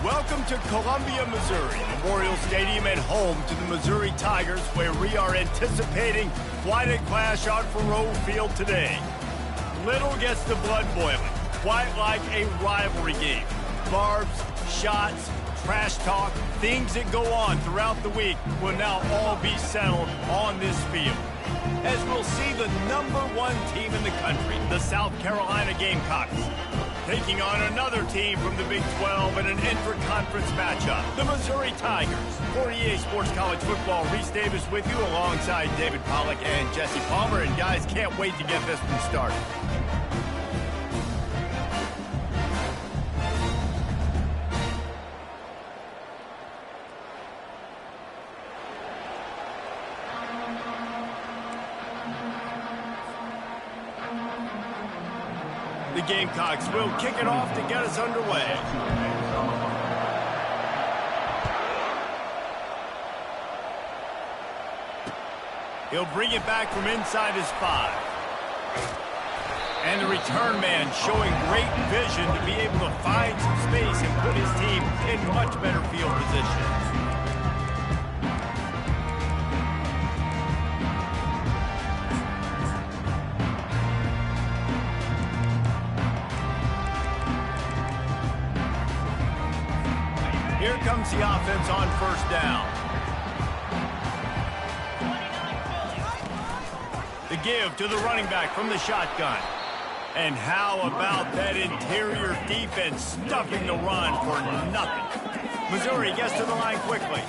Welcome to Columbia, Missouri, Memorial Stadium and home to the Missouri Tigers, where we are anticipating quite a clash on Faroe Field today. Little gets the blood boiling, quite like a rivalry game. Barbs, shots, trash talk, things that go on throughout the week will now all be settled on this field. As we'll see the #1 team in the country, the South Carolina Gamecocks, taking on another team from the Big 12 in an intra-conference matchup, the Missouri Tigers. For EA Sports College Football, Reese Davis with you alongside David Pollack and Jesse Palmer. And guys, can't wait to get this one started. The Gamecocks will kick it off to get us underway. He'll bring it back from inside his 5. And the return man showing great vision to be able to find some space and put his team in much better field position. Here comes the offense on first down. The give to the running back from the shotgun. And how about that interior defense stuffing the run for nothing? Missouri gets to the line quickly.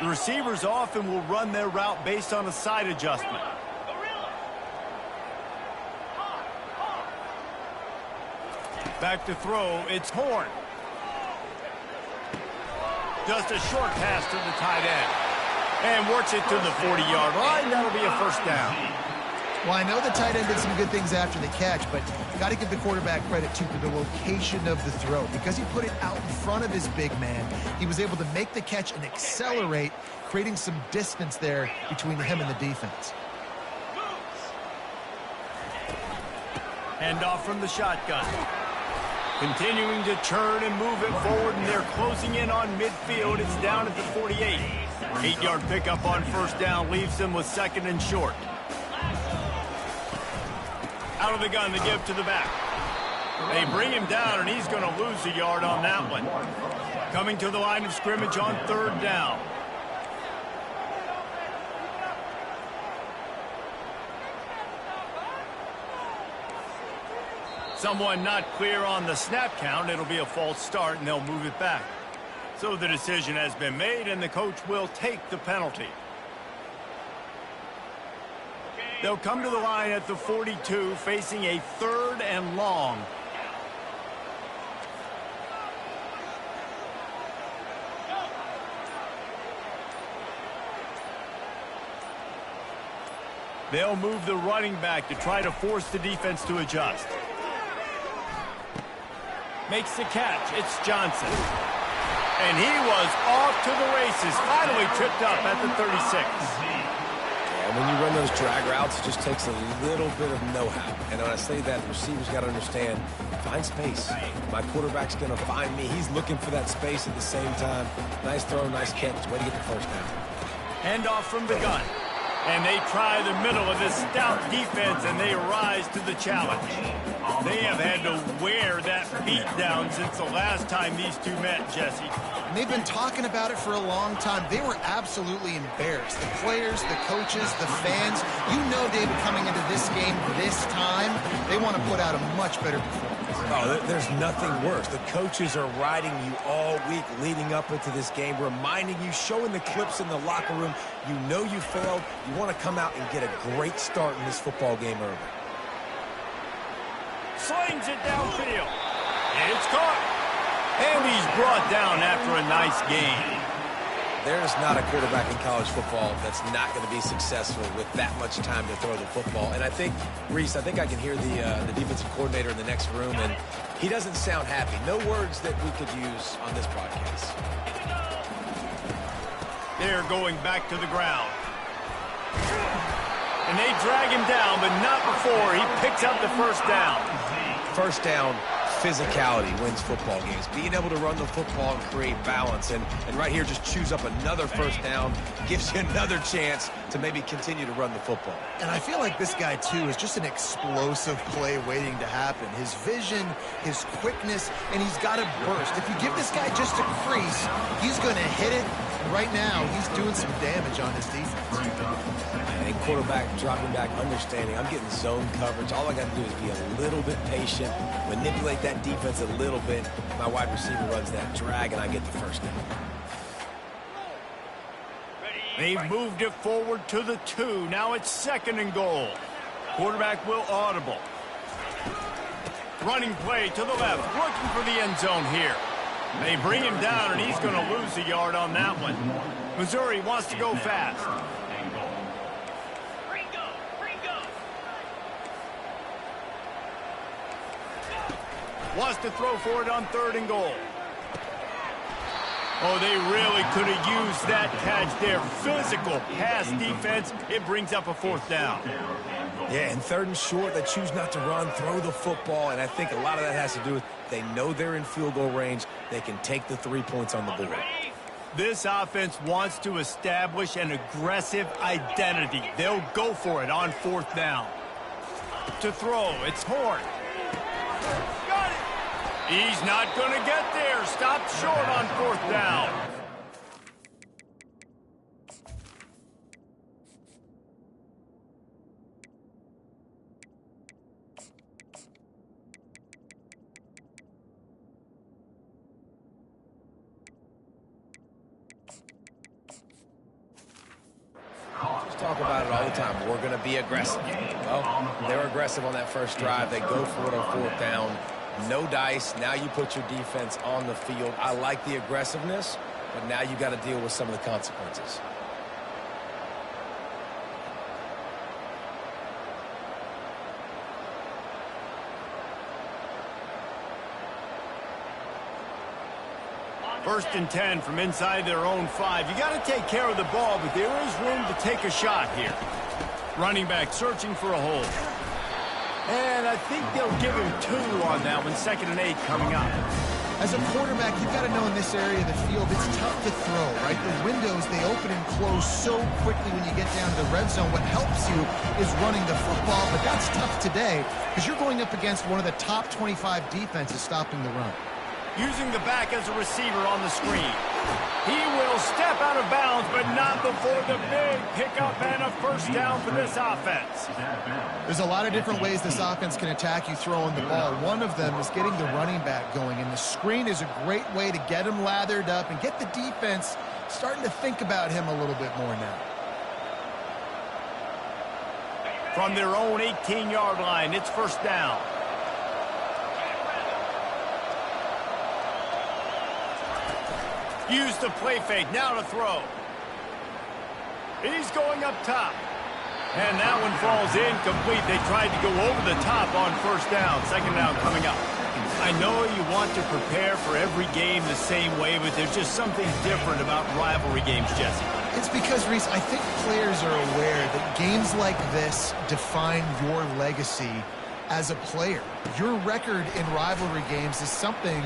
The receivers often will run their route based on a side adjustment. Back to throw, it's Horn. Just a short pass to the tight end. And works it to the 40-yard line. That'll be a first down. Well, I know the tight end did some good things after the catch, but you got to give the quarterback credit, too, for the location of the throw. Because he put it out in front of his big man, he was able to make the catch and accelerate, creating some distance there between him and the defense. Handoff from the shotgun. Continuing to churn and move it forward, and they're closing in on midfield. It's down at the 48. 8-yard pickup on first down leaves them with second and short. Out of the gun, the give to the back. They bring him down, and he's going to lose a yard on that one. Coming to the line of scrimmage on third down. Someone not clear on the snap count. It'll be a false start, and they'll move it back. So the decision has been made, and the coach will take the penalty. They'll come to the line at the 42, facing a 3rd and long. They'll move the running back to try to force the defense to adjust. Makes the catch. It's Johnson. And he was off to the races. Finally tripped up at the 36. Yeah, when you run those drag routes, it just takes a little bit of know-how. And when I say that, the receivers got to understand, find space. My quarterback's going to find me. He's looking for that space at the same time. Nice throw, nice catch. Way to get the first down. Handoff from the gun. And they try the middle of this stout defense, and they rise to the challenge. They have had to wear that beat down since the last time these two met, Jesse. And they've been talking about it for a long time. They were absolutely embarrassed. The players, the coaches, the fans. You know, David, coming into this game this time, they want to put out a much better performance. Oh, there's nothing worse. The coaches are riding you all week leading up into this game, reminding you, showing the clips in the locker room. You know you failed. You want to come out and get a great start in this football game early. Slings it downfield. It's caught. And he's brought down after a nice game. There's not a quarterback in college football that's not going to be successful with that much time to throw the football. And I think, Reese, I can hear the defensive coordinator in the next room, and he doesn't sound happy. No words that we could use on this podcast. They're going back to the ground. And they drag him down, but not before he picks up the first down. first down, physicality wins football games. Being able to run the football and create balance. And right here, just choose up another first down, gives you another chance to maybe continue to run the football. And I feel like this guy, too, is just an explosive play waiting to happen. His vision, his quickness, and he's got a burst. If you give this guy just a crease, he's going to hit it. And right now, he's doing some damage on his defense. And quarterback dropping back, understanding I'm getting zone coverage. All I got to do is be a little bit patient, manipulate that defense a little bit. My wide receiver runs that drag, and I get the first down. They've moved it forward to the 2. Now it's 2nd and goal. Quarterback will audible. Running play to the left, looking for the end zone here. They bring him down, and he's going to lose a yard on that one. Missouri wants to go fast. Wants to throw for it on 3rd and goal. Oh, they really could have used that catch there. Physical pass defense. It brings up a 4th down. Yeah, and 3rd and short, they choose not to run, throw the football, and I think a lot of that has to do with they know they're in field goal range. They can take the 3 points on the board. This offense wants to establish an aggressive identity. They'll go for it on 4th down. To throw, it's Horn. Got it. He's not going to get there. Stopped short on 4th down. Talk about it all the time. We're going to be aggressive. Well, they're aggressive on that first drive. They go for it on 4th down. No dice. Now you put your defense on the field. I like the aggressiveness, but now you got to deal with some of the consequences. First and 10 from inside their own 5. You got to take care of the ball, but there is room to take a shot here. Running back searching for a hole. And I think they'll give him 2 on that one. 2nd and 8 coming up. As a quarterback, you've got to know in this area of the field, it's tough to throw, right? The windows, they open and close so quickly when you get down to the red zone. What helps you is running the football, but that's tough today because you're going up against one of the top 25 defenses stopping the run. Using the back as a receiver on the screen. He will step out of bounds, but not before the big pickup and a 1st down for this offense. There's a lot of different ways this offense can attack you throwing the ball. One of them is getting the running back going, and the screen is a great way to get him lathered up and get the defense starting to think about him a little bit more now. From their own 18-yard line, it's 1st down. Use the play fake, now to throw. He's going up top. And that one falls incomplete. They tried to go over the top on 1st down. 2nd down coming up. I know you want to prepare for every game the same way, but there's just something different about rivalry games, Jesse. It's because, Reese, I think players are aware that games like this define your legacy as a player. Your record in rivalry games is something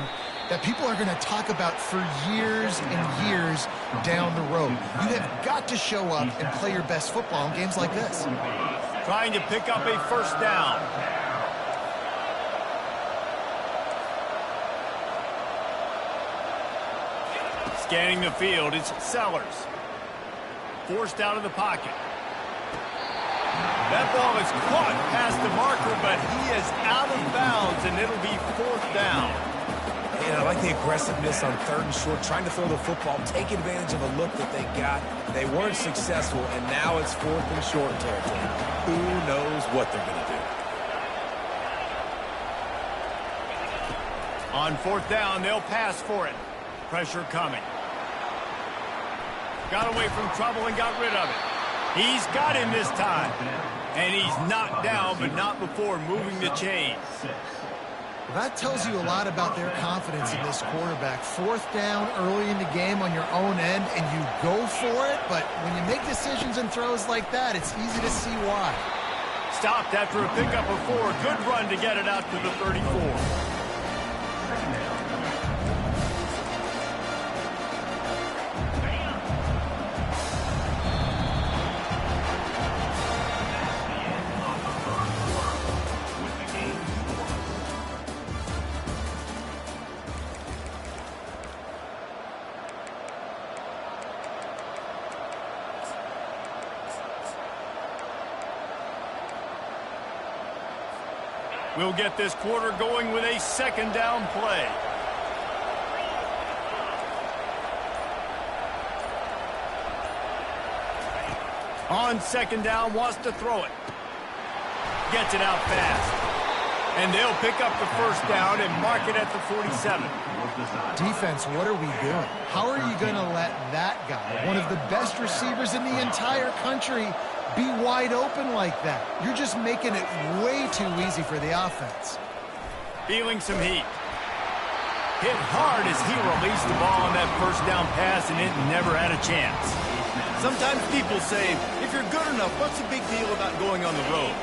that people are going to talk about for years and years down the road. You have got to show up and play your best football in games like this. Trying to pick up a 1st down. Scanning the field, it's Sellers. Forced out of the pocket. That ball is caught past the marker, but he is out of bounds, and it'll be 4th down. And I like the aggressiveness on 3rd and short, trying to throw the football, take advantage of a look that they got. They weren't successful, and now it's 4th and short territory. Who knows what they're going to do? On 4th down, they'll pass for it. Pressure coming. Got away from trouble and got rid of it. He's got him this time. And he's knocked down, but not before moving the chains. That tells you a lot about their confidence in this quarterback. 4th down early in the game on your own end, and you go for it, but when you make decisions and throws like that, it's easy to see why. stopped after a pickup of 4. Good run to get it out to the 34. We'll get this quarter going with a second down play. On second down, wants to throw it. Gets it out fast. And they'll pick up the first down and mark it at the 47. Defense, what are we doing? How are you going to let that guy, one of the best receivers in the entire country, be wide open like that? You're just making it way too easy for the offense. Feeling some heat. Hit hard as he released the ball on that first down pass, and it never had a chance. Sometimes people say, if you're good enough, what's the big deal about going on the road?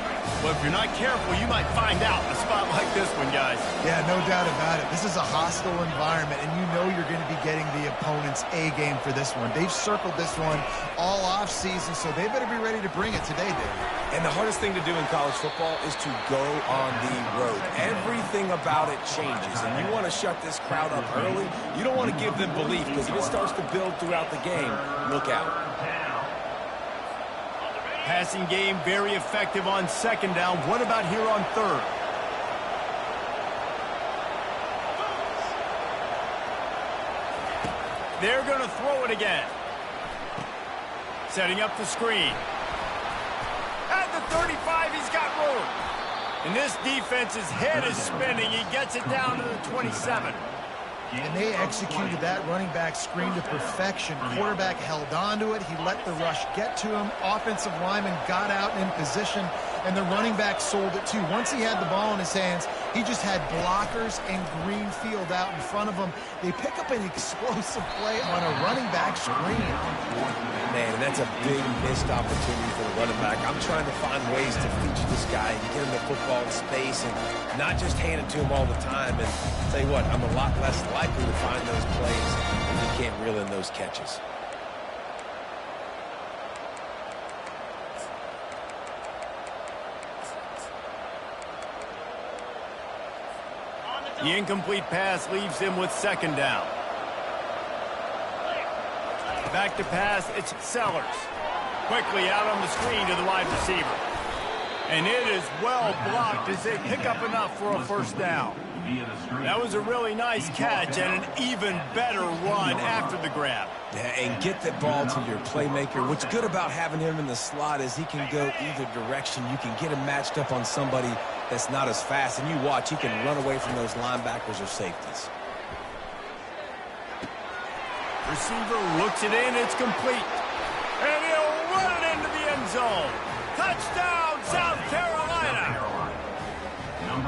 Well, if you're not careful, you might find out in a spot like this one, guys. Yeah, no doubt about it. This is a hostile environment, and you know you're going to be getting the opponent's A-game for this one. They've circled this one all off-season, so they better be ready to bring it today, Dave. And the hardest thing to do in college football is to go on the road. Everything about it changes, and you want to shut this crowd up early. You don't want to give them belief, because if it starts to build throughout the game, look out. Passing game very effective on second down. What about here on third? They're going to throw it again. Setting up the screen. At the 35, he's got room. And this defense's head is spinning. He gets it down to the 27. And they executed that running back screen to perfection. Quarterback held on to it. He let the rush get to him. Offensive lineman got out in position, and the running back sold it too. Once he had the ball in his hands, he just had blockers and green field out in front of him. They pick up an explosive play on a running back screen. Man, that's a big missed opportunity for the running back. I'm trying to find ways to feature this guy and get him the football in space and not just hand it to him all the time. And I'll tell you what, I'm a lot less likely to find those plays if he can't reel in those catches. The incomplete pass leaves him with second down. Back to pass, it's Sellers. Quickly out on the screen to the wide receiver. And it is well blocked as they pick up enough for a first down. That was a really nice catch and an even better run after the grab. Yeah, and get the ball to your playmaker. What's good about having him in the slot is he can go either direction. You can get him matched up on somebody that's not as fast. And you watch, he can run away from those linebackers or safeties. Receiver looks it in, it's complete. And he'll run it into the end zone. Touchdown, South Carolina.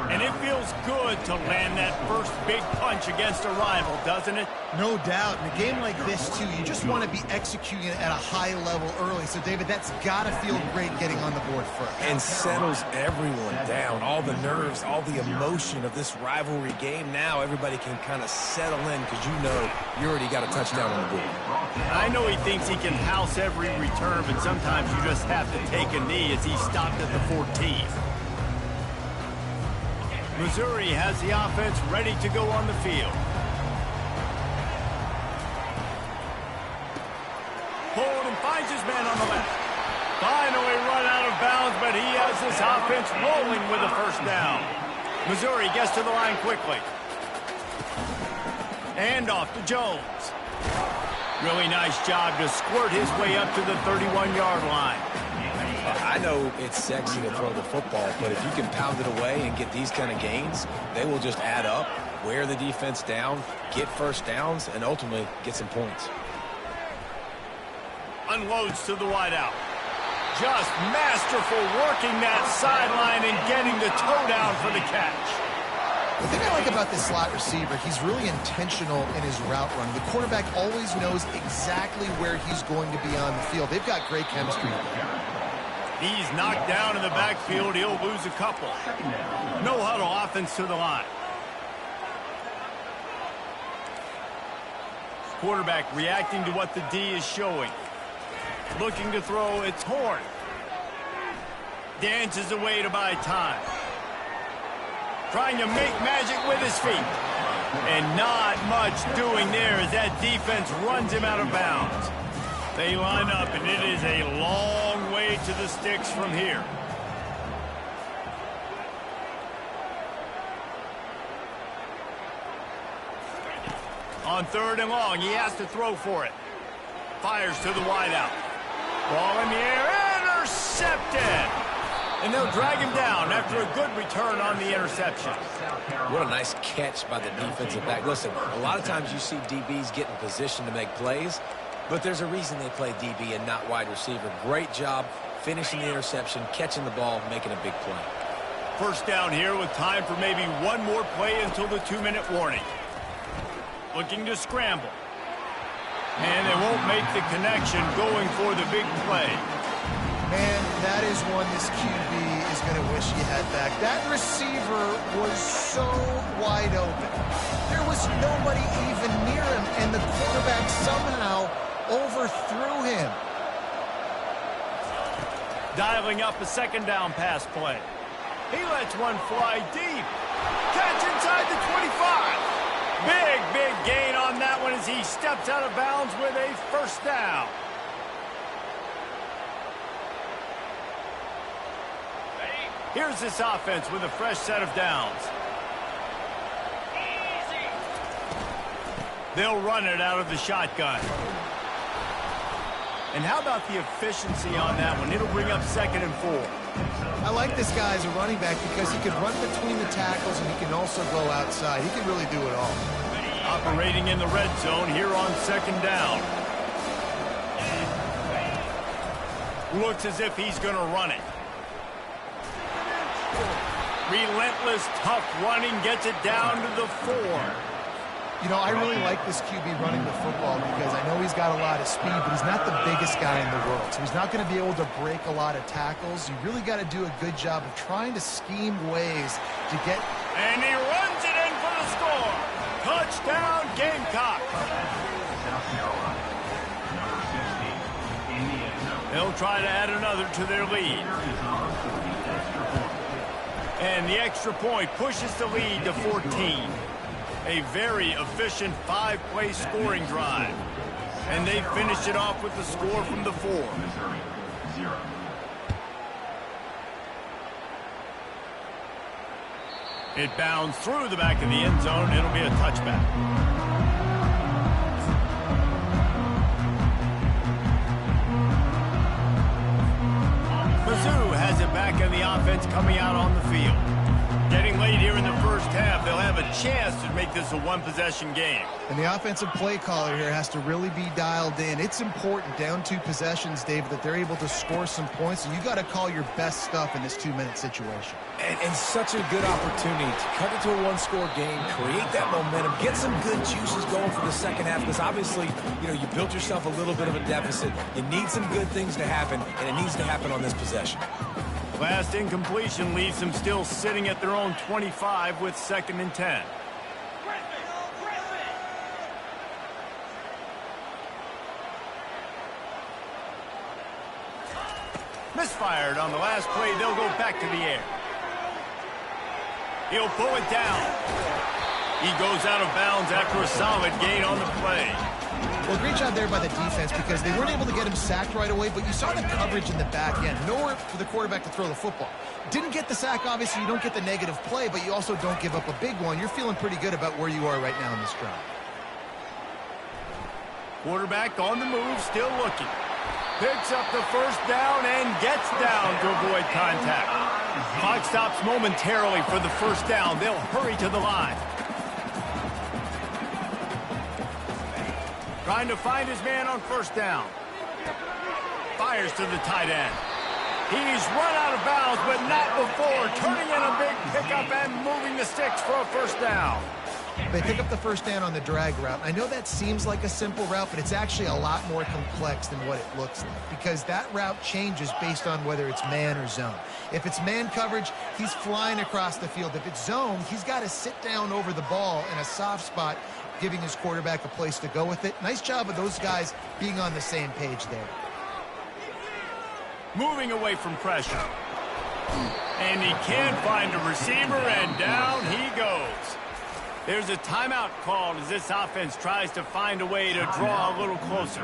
And it feels good to land that first big punch against a rival, doesn't it? No doubt. In a game like this, too, you just want to be executing it at a high level early. So, David, that's got to feel great getting on the board first. And settles everyone down. All the nerves, all the emotion of this rivalry game. Now everybody can kind of settle in because you know you already got a touchdown on the board. I know he thinks he can house every return, but sometimes you just have to take a knee as he stopped at the 14. Missouri has the offense ready to go on the field. Pulled and finds his man on the left. Finally run out of bounds, but he has this offense rolling with a first down. Missouri gets to the line quickly. And off to Jones. Really nice job to squirt his way up to the 31-yard line. I know it's sexy to throw the football, but if you can pound it away and get these kind of gains, they will just add up, wear the defense down, get first downs, and ultimately get some points. Unloads to the wideout. Just masterful working that sideline and getting the toe down for the catch. The thing I like about this slot receiver, he's really intentional in his route run. The quarterback always knows exactly where he's going to be on the field. They've got great chemistry. He's knocked down in the backfield. He'll lose a couple. No huddle offense to the line. Quarterback reacting to what the D is showing. Looking to throw. It's Horn. Dances away to buy time. Trying to make magic with his feet. And not much doing there as that defense runs him out of bounds. They line up, and it is a long way to the sticks from here. On 3rd and long, he has to throw for it. Fires to the wideout. Ball in the air, intercepted! And they'll drag him down after a good return on the interception. What a nice catch by the defensive back. Listen, a lot of times you see DBs get in position to make plays, but there's a reason they play DB and not wide receiver. Great job finishing the interception, catching the ball, making a big play. First down here with time for maybe one more play until the 2-minute warning. Looking to scramble. And they won't make the connection going for the big play. Man, that is one this QB is going to wish he had back. That receiver was so wide open. There was nobody even near him, and the quarterback somehow overthrew him. Dialing up a 2nd down pass play. He lets one fly deep. Catch inside the 25. Big gain on that one as he steps out of bounds with a 1st down. Here's this offense with a fresh set of downs. They'll run it out of the shotgun. And how about the efficiency on that one? It'll bring up 2nd and 4. I like this guy as a running back because he can run between the tackles and he can also go outside. He can really do it all. Operating in the red zone here on 2nd down. Looks as if he's going to run it. Relentless, tough running gets it down to the 4. You know, I really like this QB running the football because I know he's got a lot of speed, but he's not the biggest guy in the world. So he's not going to be able to break a lot of tackles. You really got to do a good job of trying to scheme ways to get... And he runs it in for the score. Touchdown, Gamecock. They'll try to add another to their lead. And the extra point pushes the lead to 14. A very efficient 5-play scoring drive. And they finish it off with the score from the 4. It bounds through the back of the end zone. It'll be a touchback. Mizzou has it back in the offense coming out on the field. Getting late here in the first half, they'll have a chance to make this a one-possession game. And the offensive play caller here has to really be dialed in. It's important down 2 possessions, David, that they're able to score some points, and you got to call your best stuff in this 2-minute situation. And such a good opportunity to cut it to a 1-score game, create that momentum, get some good juices going for the second half, because obviously, you know, you built yourself a little bit of a deficit. You need some good things to happen, and it needs to happen on this possession. Last incompletion leaves them still sitting at their own 25 with 2nd and 10. Misfired on the last play. They'll go back to the air. He'll pull it down. He goes out of bounds after a solid gain on the play. Well, great job there by the defense because they weren't able to get him sacked right away, but you saw the coverage in the back end. Nowhere for the quarterback to throw the football. Didn't get the sack, obviously. You don't get the negative play, but you also don't give up a big one. You're feeling pretty good about where you are right now in this drive. Quarterback on the move, still looking. Picks up the 1st down and gets down to avoid contact. Clock stops momentarily for the 1st down. They'll hurry to the line. Trying to find his man on 1st down. Fires to the tight end. He's run out of bounds, but not before turning in a big pickup and moving the sticks for a 1st down. They pick up the first down on the drag route. I know that seems like a simple route, but it's actually a lot more complex than what it looks like because that route changes based on whether it's man or zone. If it's man coverage, he's flying across the field. If it's zone, he's got to sit down over the ball in a soft spot, giving his quarterback a place to go with it. Nice job of those guys being on the same page there. Moving away from pressure. And he can't find a receiver, and down he goes. There's a timeout called as this offense tries to find a way to draw a little closer.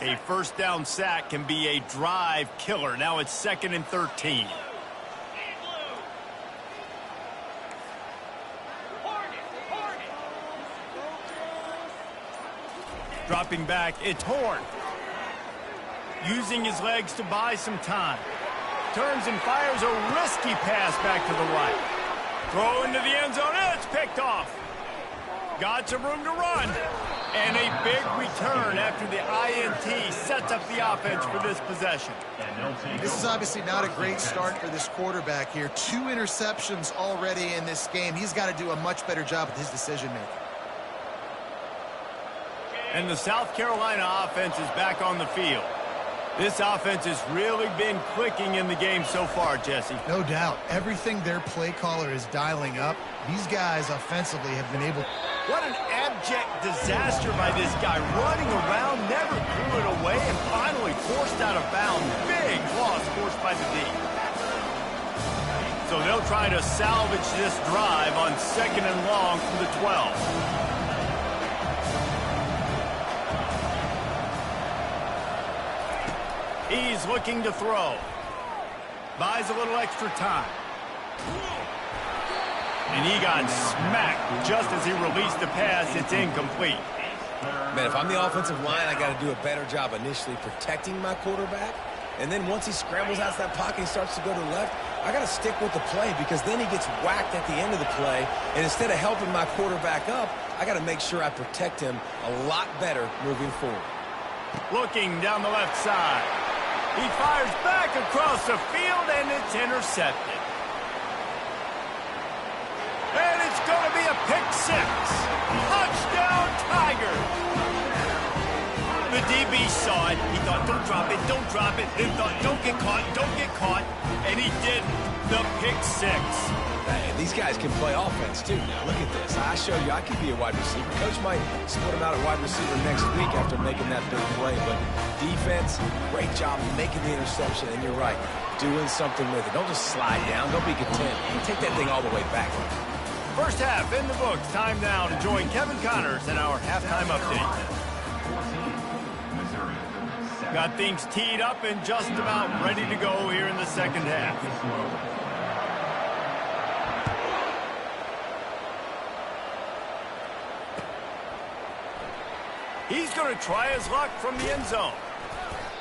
A first down sack can be a drive killer. Now it's 2nd and 13. Dropping back, it's Horn. Using his legs to buy some time. Turns and fires a risky pass back to the right. Throw into the end zone, and it's picked off. Got some room to run. And a big return after the INT sets up the offense for this possession. This is obviously not a great start for this quarterback here. 2 interceptions already in this game. He's got to do a much better job with his decision-making. And the South Carolina offense is back on the field. This offense has really been clicking in the game so far, Jesse. No doubt. Everything their play caller is dialing up, these guys offensively have been able... What an abject disaster by this guy. Running around, never threw it away, and finally forced out of bounds. Big loss forced by the D. So they'll try to salvage this drive on 2nd and long from the 12. He's looking to throw. Buys a little extra time. And he got smacked just as he released the pass. It's incomplete. Man, if I'm the offensive line, I got to do a better job initially protecting my quarterback. And then once he scrambles out of that pocket and starts to go to the left, I got to stick with the play because then he gets whacked at the end of the play. And instead of helping my quarterback up, I got to make sure I protect him a lot better moving forward. Looking down the left side. He fires back across the field, and it's intercepted. And it's going to be a pick 6. Touchdown, Tigers. The DB saw it. He thought, don't drop it, don't drop it. Then thought, don't get caught, don't get caught. And he did the pick 6. Hey, these guys can play offense, too. Now, look at this. I showed you I could be a wide receiver. Coach might split him out at wide receiver next week after making that big play. But defense, great job making the interception. And you're right, doing something with it. Don't just slide down. Don't be content. Take that thing all the way back. First half in the books. Time now to join Kevin Connors in our halftime update. Got things teed up and just about ready to go here in the second half. He's going to try his luck from the end zone.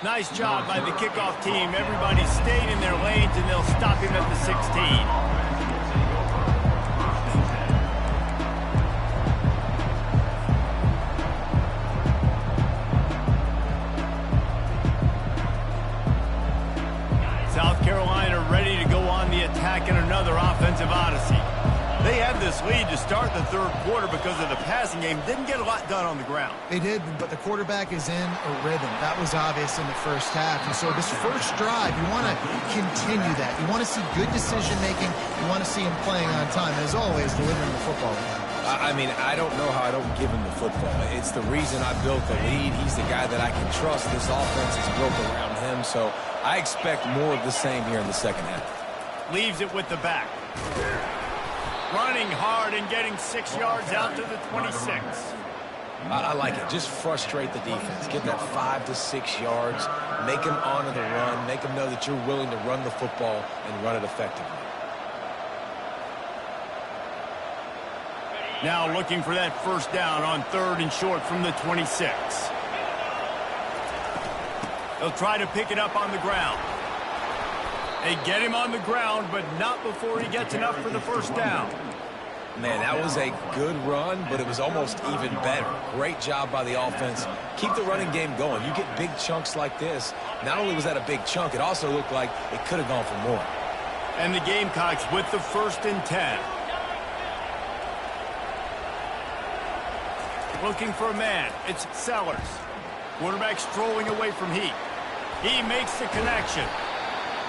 Nice job by the kickoff team. Everybody stayed in their lanes, and they'll stop him at the 16. South Carolina ready to go on the attack in another offensive odyssey. They had this lead to start the third quarter because of the passing game. Didn't get a lot done on the ground. They did, but the quarterback is in a rhythm. That was obvious in the first half. And so this first drive, you want to continue that. You want to see good decision-making. You want to see him playing on time. And as always, delivering the football. I mean, I don't know how I don't give him the football. It's the reason I built the lead. He's the guy that I can trust. This offense is built around him. So I expect more of the same here in the second half. Leaves it with the back. Running hard and getting 6 yards out to the 26. I like it. Just frustrate the defense. Get that 5 to 6 yards. Make them honor the run. Make them know that you're willing to run the football and run it effectively. Now looking for that first down on 3rd and short from the 26. They'll try to pick it up on the ground. They get him on the ground, but not before he gets enough for the first down. Man, that was a good run, but it was almost even better. Great job by the offense. Keep the running game going. You get big chunks like this. Not only was that a big chunk, it also looked like it could have gone for more. And the Gamecocks with the 1st and 10. Looking for a man. It's Sellers. Quarterback strolling away from Heat. He makes the connection.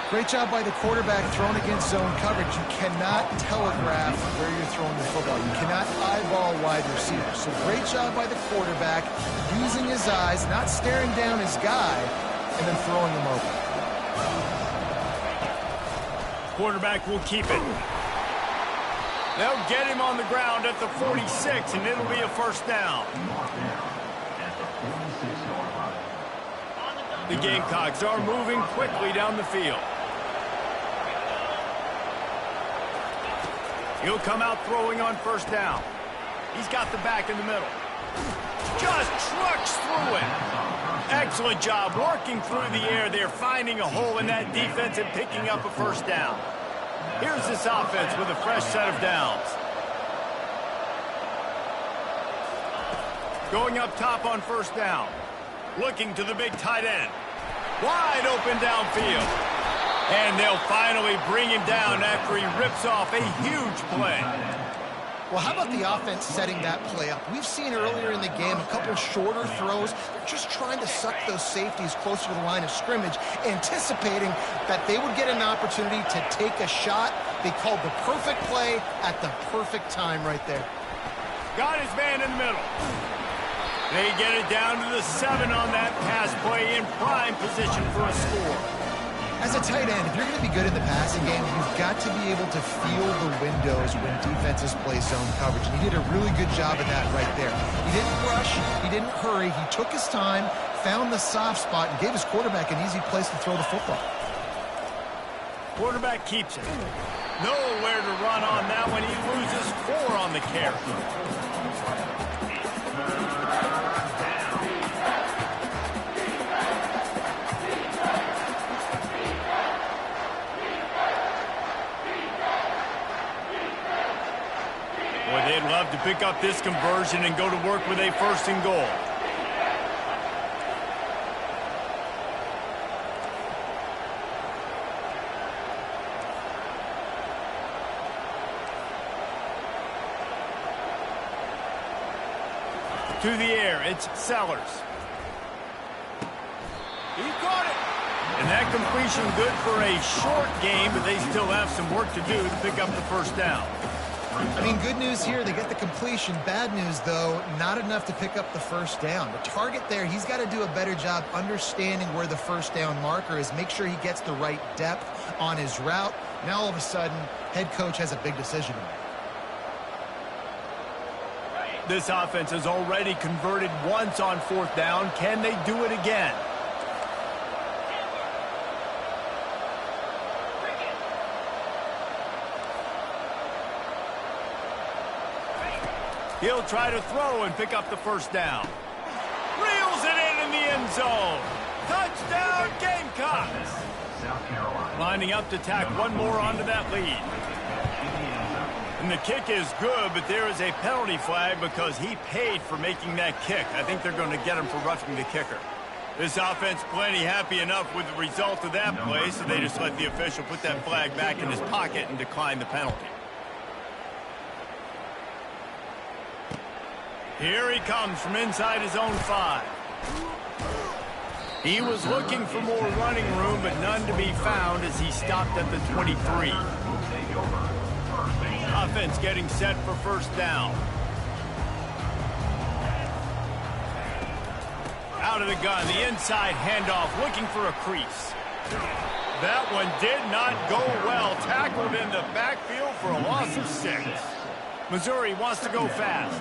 Great job by the quarterback throwing against zone coverage. You cannot telegraph where you're throwing the football. You cannot eyeball wide receivers. So great job by the quarterback using his eyes, not staring down his guy, and then throwing him open. Quarterback will keep it. They'll get him on the ground at the 46, and it'll be a 1st down. The Gamecocks are moving quickly down the field. He'll come out throwing on 1st down. He's got the back in the middle. Just trucks through it. Excellent job working through the air there, finding a hole in that defense and picking up a 1st down. Here's this offense with a fresh set of downs. Going up top on 1st down. Looking to the big tight end. Wide open downfield. And they'll finally bring him down after he rips off a huge play. Well, how about the offense setting that play up? We've seen earlier in the game a couple shorter throws. They're just trying to suck those safeties closer to the line of scrimmage, anticipating that they would get an opportunity to take a shot. They called the perfect play at the perfect time right there. Got his man in the middle. They get it down to the 7 on that pass play in prime position for a score. As a tight end, if you're going to be good in the passing game, you've got to be able to feel the windows when defenses play zone coverage. And he did a really good job of that right there. He didn't rush. He didn't hurry. He took his time, found the soft spot, and gave his quarterback an easy place to throw the football. Quarterback keeps it. Nowhere to run on that one. He loses 4 on the carry. Boy, they'd love to pick up this conversion and go to work with a 1st and goal. To the air, it's Sellers. He caught it. And that completion good for a short game, but they still have some work to do to pick up the 1st down. I mean, good news here, they get the completion. Bad news, though, not enough to pick up the 1st down. The target there, he's got to do a better job understanding where the 1st down marker is, make sure he gets the right depth on his route. Now, all of a sudden, head coach has a big decision to make. This offense has already converted once on 4th down. Can they do it again? He'll try to throw and pick up the 1st down. Reels it in the end zone. Touchdown, Gamecocks. Lining up to tack one more onto that lead. And the kick is good, but there is a penalty flag because he paid for making that kick. I think they're going to get him for roughing the kicker. This offense plenty happy enough with the result of that play, so they just let the official put that flag back in his pocket and decline the penalty. Here he comes from inside his own 5. He was looking for more running room, but none to be found as he stopped at the 23. Offense getting set for 1st down. Out of the gun, the inside handoff, looking for a crease. That one did not go well. Tackled in the backfield for a loss of 6. Missouri wants to go fast.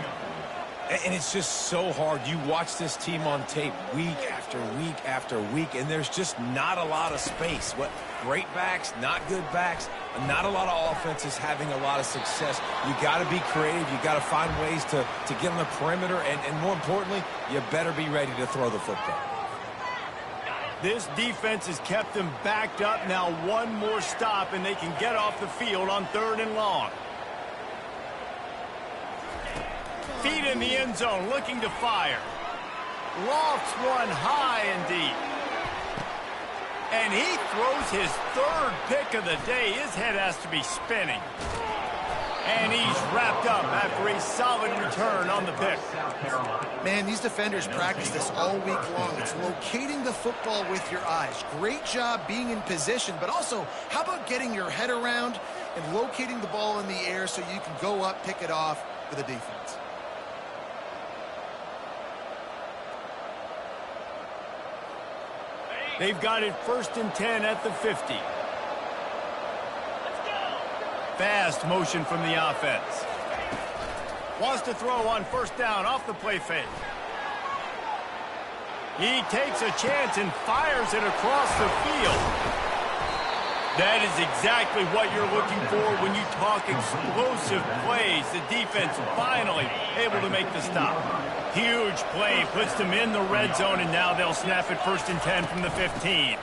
And it's just so hard. You watch this team on tape week after week after week, and there's just not a lot of space. What great backs, not good backs, and not a lot of offenses having a lot of success. You got to be creative. You got to find ways to get on the perimeter, and more importantly, you better be ready to throw the football. This defense has kept them backed up. Now one more stop, and they can get off the field on 3rd and long. Feet in the end zone, looking to fire. Lofts one high and deep. And he throws his third pick of the day. His head has to be spinning. And he's wrapped up after a solid return on the pick. Man, these defenders practice this all week long. It's locating the football with your eyes. Great job being in position, but also, how about getting your head around and locating the ball in the air so you can go up, pick it off for the defense. They've got it 1st and 10 at the 50. Fast motion from the offense. Wants to throw on 1st down off the play fake. He takes a chance and fires it across the field. That is exactly what you're looking for when you talk explosive plays. The defense finally able to make the stop. Huge play, puts them in the red zone, and now they'll snap it 1st and 10 from the 15.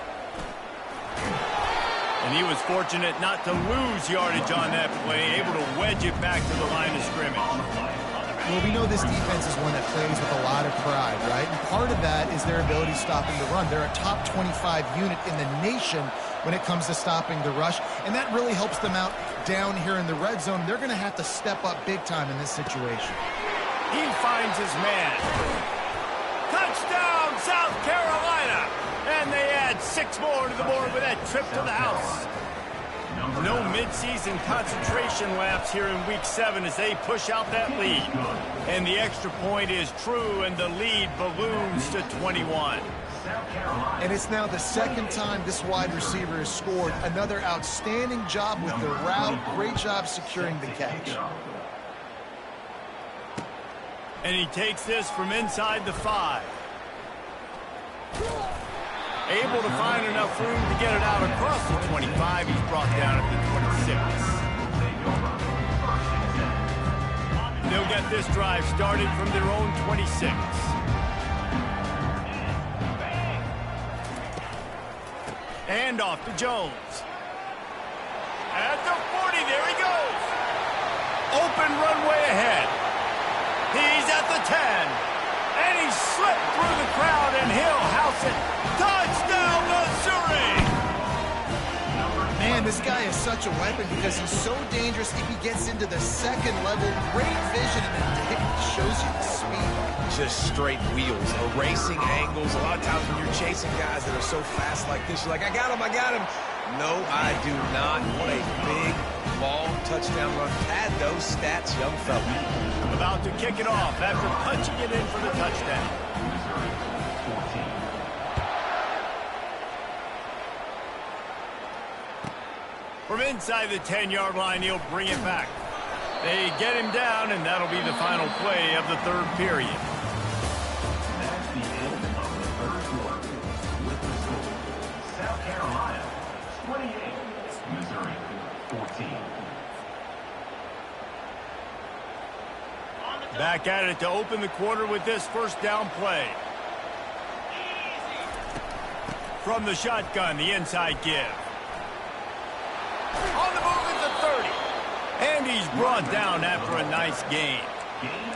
And he was fortunate not to lose yardage on that play, able to wedge it back to the line of scrimmage. Well, we know this defense is one that plays with a lot of pride, right? And part of that is their ability stopping the run. They're a top 25 unit in the nation when it comes to stopping the rush, and that really helps them out down here in the red zone. They're going to have to step up big time in this situation. He finds his man. Touchdown, South Carolina! And they add 6 more to the board with that trip to the house. No midseason concentration laps here in Week 7 as they push out that lead. And the extra point is true, and the lead balloons to 21. And it's now the 2nd time this wide receiver has scored. Another outstanding job with the route. Great job securing the catch. And he takes this from inside the 5. Able to find enough room to get it out across the 25. He's brought down at the 26. They'll get this drive started from their own 26. And off to Jones. At the 40, there he goes. Open runway ahead. He's at the 10. And he slipped through the crowd, and he'll house it. Touchdown, Missouri! Man, this guy is such a weapon because he's so dangerous if he gets into the 2nd level. Great vision, and it shows you the speed. Just straight wheels, erasing angles. A lot of times when you're chasing guys that are so fast like this, you're like, I got him, I got him. No, I do not. What a big, long touchdown run. Pad those stats, young fella. About to kick it off after punching it in for the touchdown. From inside the 10-yard line, he'll bring it back. They get him down, and that'll be the final play of the 3rd period. That's the end of the 3rd quarter. With the score, South Carolina 28, Missouri 14. Back at it to open the quarter with this 1st down play. From the shotgun, the inside give. On the move at the 30. And he's brought down after a nice gain.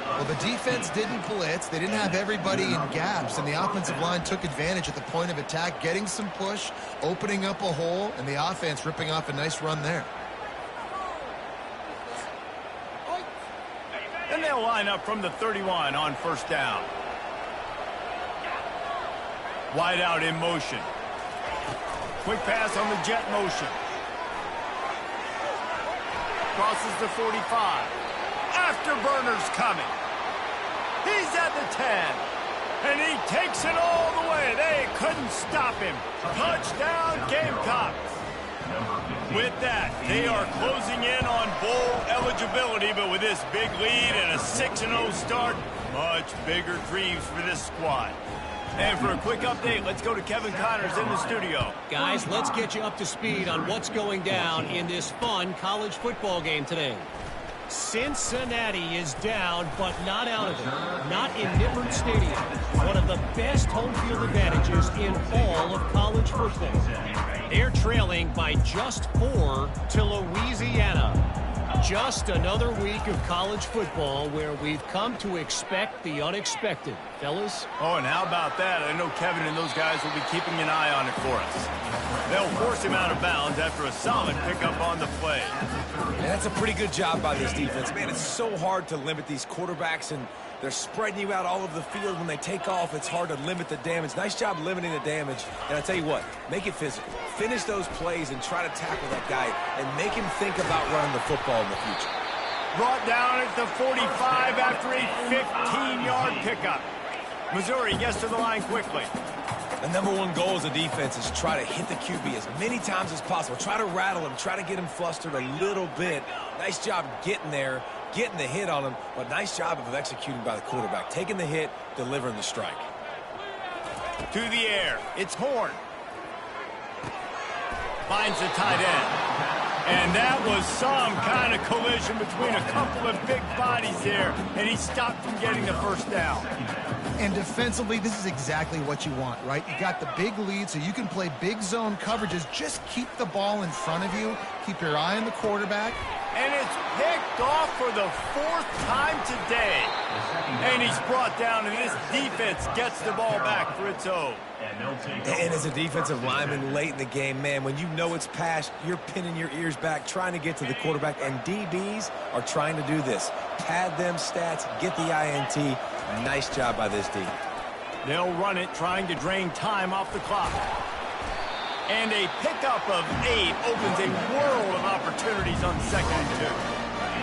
Well, the defense didn't blitz. They didn't have everybody in gaps, and the offensive line took advantage at the point of attack, getting some push, opening up a hole, and the offense ripping off a nice run there. And they'll line up from the 31 on 1st down. Wide out in motion. Quick pass on the jet motion. Crosses the 45. Afterburner's coming. He's at the 10. And he takes it all the way. They couldn't stop him. Touchdown, Gamecocks. With that, they are closing in on bowl eligibility, but with this big lead and a 6-0 start, much bigger dreams for this squad. And for a quick update, let's go to Kevin Connors in the studio. Guys, let's get you up to speed on what's going down in this fun college football game today. Cincinnati is down, but not out of it. Not in Nippert Stadium. One of the best home field advantages in all of college football. They're trailing by just 4 to Louisiana. Just another week of college football where we've come to expect the unexpected. Fellas? Oh, and how about that? I know Kevin and those guys will be keeping an eye on it for us. They'll force him out of bounds after a solid pickup on the play. And that's a pretty good job by this defense. Man, it's so hard to limit these quarterbacks, and they're spreading you out all over the field. When they take off, it's hard to limit the damage. Nice job limiting the damage. And I tell you what, make it physical. Finish those plays and try to tackle that guy and make him think about running the football in the future. Brought down at the 45 after a 15-yard pickup. Missouri gets to the line quickly. The number one goal as a defense is try to hit the QB as many times as possible. Try to rattle him. Try to get him flustered a little bit. Nice job getting there, getting the hit on him, but nice job of executing by the quarterback. Taking the hit, delivering the strike. To the air. It's Horn. Finds the tight end. And that was some kind of collision between a couple of big bodies there, and he stopped from getting the first down. And defensively, this is exactly what you want, right? You got the big lead, so you can play big zone coverages. Just keep the ball in front of you. Keep your eye on the quarterback. And it's picked off for the 4th time today. And he's brought down, and this defense gets the ball back for its own. And as a defensive lineman late in the game, man, when you know it's past, you're pinning your ears back, trying to get to the quarterback, and DBs are trying to do this. Pad them stats, get the INT. Nice job by this D. They'll run it, trying to drain time off the clock. And a pickup of 8 opens a world of opportunities on 2nd and 2.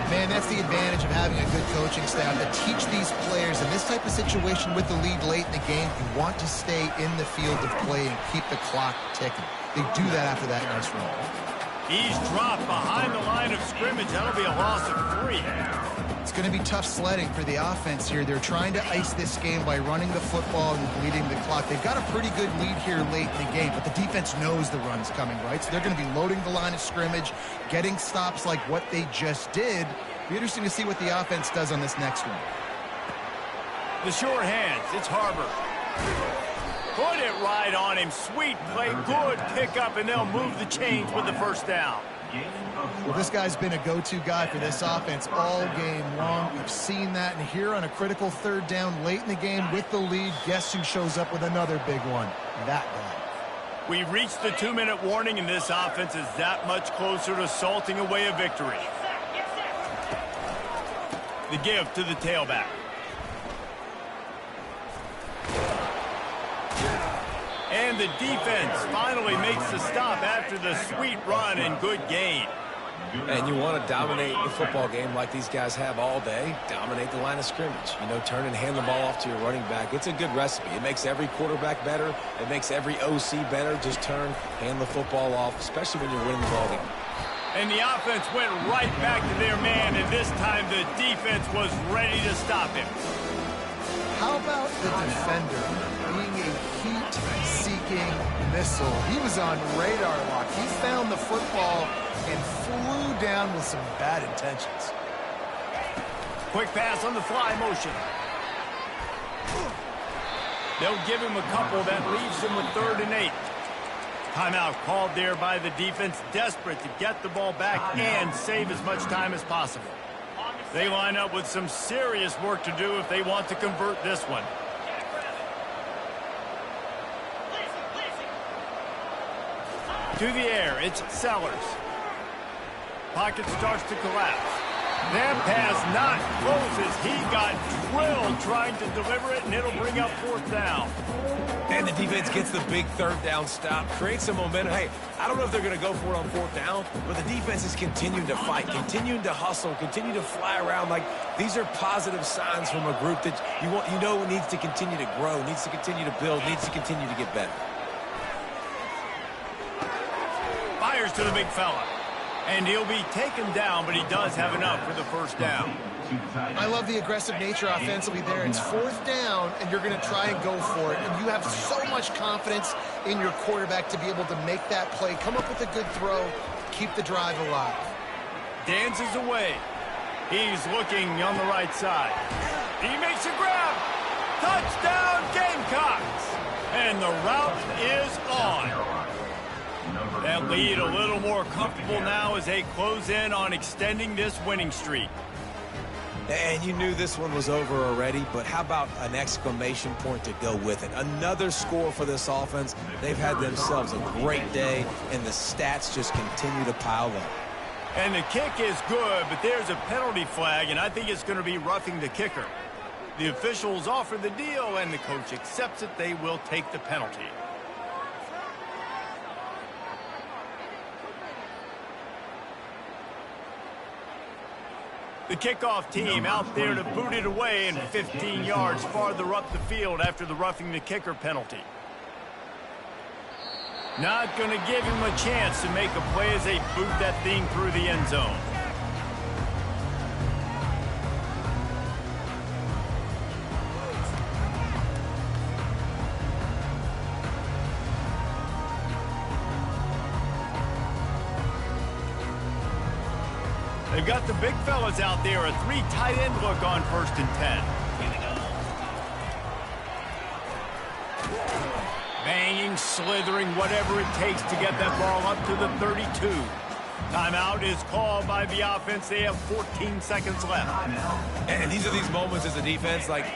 Man, that's the advantage of having a good coaching staff to teach these players in this type of situation with the lead late in the game. You want to stay in the field of play and keep the clock ticking. They do that after that nice run. He's dropped behind the line of scrimmage. That'll be a loss of 3. It's going to be tough sledding for the offense here. They're trying to ice this game by running the football and bleeding the clock. They've got a pretty good lead here late in the game, but the defense knows the run's coming, right? So they're going to be loading the line of scrimmage, getting stops like what they just did. Be interesting to see what the offense does on this next one. The short hands. It's Harbor. Put it right on him. Sweet play. Good pickup, and they'll move the chains with the first down. Well, this guy's been a go-to guy for this offense all game long. We've seen that, and here on a critical 3rd down late in the game with the lead, guess who shows up with another big one? That guy. We've reached the 2-minute warning, and this offense is that much closer to salting away a victory. The give to the tailback. And the defense finally makes the stop after the sweet run and good gain. And you want to dominate the football game like these guys have all day. Dominate the line of scrimmage. You know, turn and hand the ball off to your running back. It's a good recipe. It makes every quarterback better. It makes every OC better. Just turn, hand the football off, especially when you're winning the ball game. And the offense went right back to their man, and this time the defense was ready to stop him. How about the defender being a heat-seeking missile? He was on radar lock. He found the football and flew down with some bad intentions. Quick pass on the fly motion. They'll give him a couple. That leaves him with 3rd and 8. Timeout called there by the defense, desperate to get the ball back and save as much time as possible. They line up with some serious work to do if they want to convert this one. To the air, it's Sellers. Pocket starts to collapse. That pass not close as he got drilled trying to deliver it, and it'll bring up 4th down. And the defense gets the big 3rd down stop, creates some momentum. Hey, I don't know if they're going to go for it on 4th down, but the defense is continuing to fight, continuing to hustle, continue to fly around. Like, these are positive signs from a group that you know needs to continue to grow, needs to continue to build, needs to continue to get better. Fires to the big fella. And he'll be taken down, but he does have enough for the first down. I love the aggressive nature offensively there. It's 4th down, and you're going to try and go for it. And you have so much confidence in your quarterback to be able to make that play, come up with a good throw, keep the drive alive. Dances away. He's looking on the right side. He makes a grab. Touchdown, Gamecocks. And the route is on. That lead a little more comfortable now as they close in on extending this winning streak. And you knew this one was over already, but how about an exclamation point to go with it? Another score for this offense. They've had themselves a great day, and the stats just continue to pile up. And the kick is good, but there's a penalty flag, and I think it's going to be roughing the kicker. The officials offer the deal, and the coach accepts it. They will take the penalty. The kickoff team out there to boot it away and 15 yards farther up the field after the roughing the kicker penalty. Not going to give him a chance to make a play as they boot that thing through the end zone. They've got the big fellas out there, a 3 tight end look on 1st and 10. Banging, slithering, whatever it takes to get that ball up to the 32. Timeout is called by the offense. They have 14 seconds left. And these are these moments as a defense, like,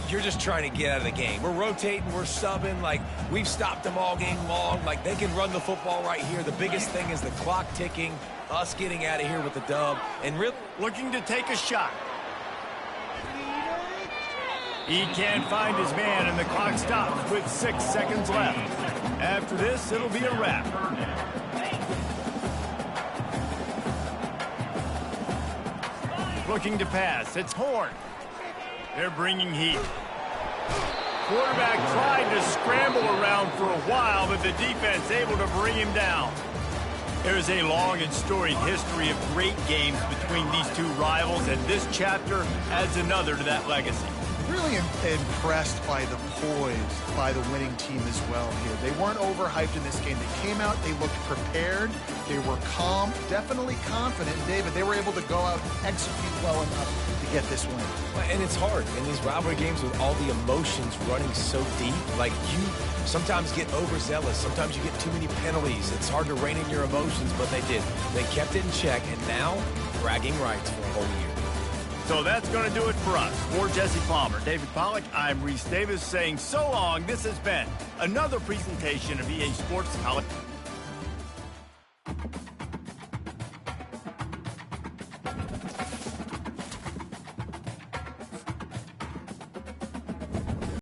you're just trying to get out of the game. We're rotating, we're subbing, like, we've stopped them all game long. Like, they can run the football right here. The biggest thing is the clock ticking, us getting out of here with the dub, and really looking to take a shot. He can't find his man, and the clock stops with 6 seconds left. After this, it'll be a wrap. Looking to pass. It's Horn. They're bringing heat. Quarterback tried to scramble around for a while, but the defense able to bring him down. There's a long and storied history of great games between these two rivals, and this chapter adds another to that legacy. Really impressed by the poise by the winning team as well here. They weren't overhyped in this game. They came out, they looked prepared, they were calm, definitely confident. David, they were able to go out and execute well enough to get this win. And it's hard in these rivalry games with all the emotions running so deep. Like, you sometimes get overzealous. Sometimes you get too many penalties. It's hard to rein in your emotions, but they did. They kept it in check, and now bragging rights for a whole year. So that's going to do it for us. For Jesse Palmer, David Pollack, I'm Reese Davis saying so long. This has been another presentation of EA Sports College.